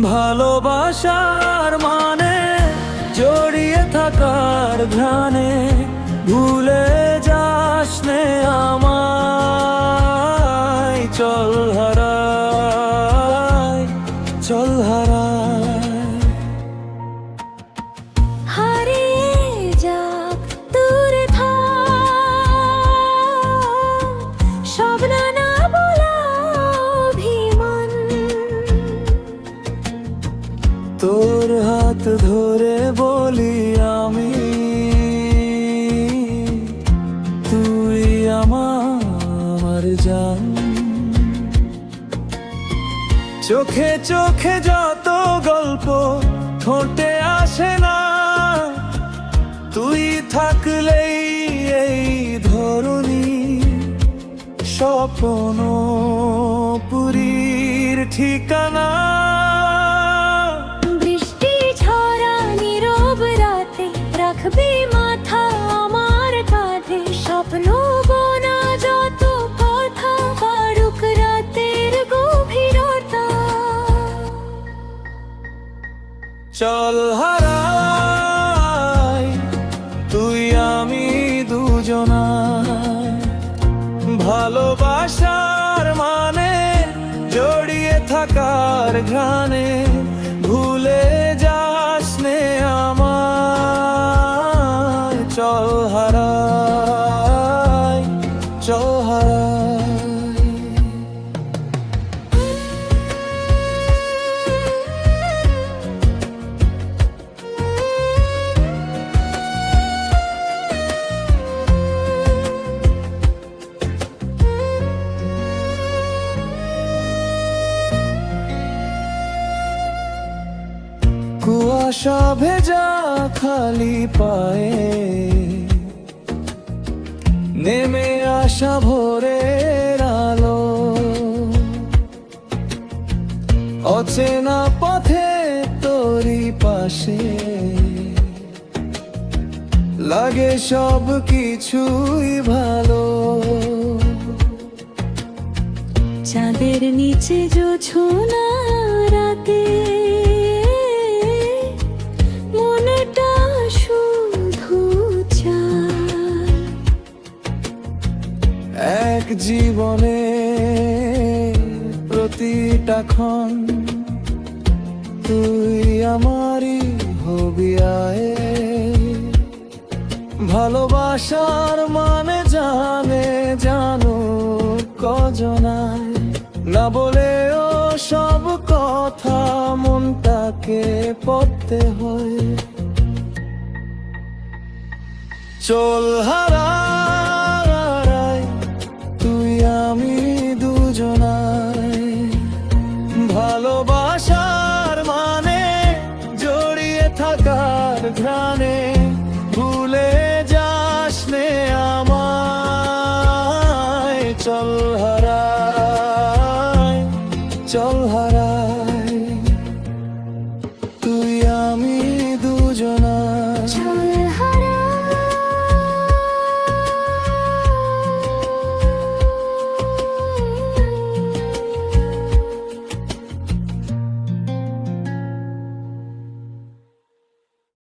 ভালোবাসার মানে জড়িয়ে থাকার ঘ্রাণে ভুলে যাস নে আমায়। চল হারাই, চল হারাই। হারিয়ে যাক দূরে থাক সব নানা বলা অভিমান। তোর হাত ধরে বলি আমি, তুই আমার জান। চোখে চোখে যত গল্প ঠোঁটে আসে না, তুই থাকলেই এই ধরনী স্বপ্ন পুরীর ঠিকানা। বৃষ্টি ঝরা নীরব রাতে রাখবি মাথা আমার কাঁধে। স্বপ্ন বোনা যত কথা বারুক রাতের গভীরতা। চল হারাই তুই আমি দুজনায়। ভালোবাসার মানে জড়িয়ে থাকার ঘ্রাণে ভুলে যাস নে আমায়। চল হারাই, চল হারাই। কুয়াশা ভেজা খালি পায়ে নেমে আসা ভোরের আলো। অচেনা পথে তোরই পাশে লাগে সব কিছুই ভালো। চাঁদের নিচে জোছনা রাতে মনটা শুধু চায় এক জীবনে প্রতিটা ক্ষণ তুই আমারই হবি আয়। ভালোবাসার মানে জানে জানো কজনায়, না বলেও সব কথা মনটাকে পড়তে হয়। চল হারাই তুই আমি দুজনায়। ভালোবাসার মানে জড়িয়ে থাকার ঘ্রাণে ভুলে যাস নে আমায়। চল হারাই, চল হারাই।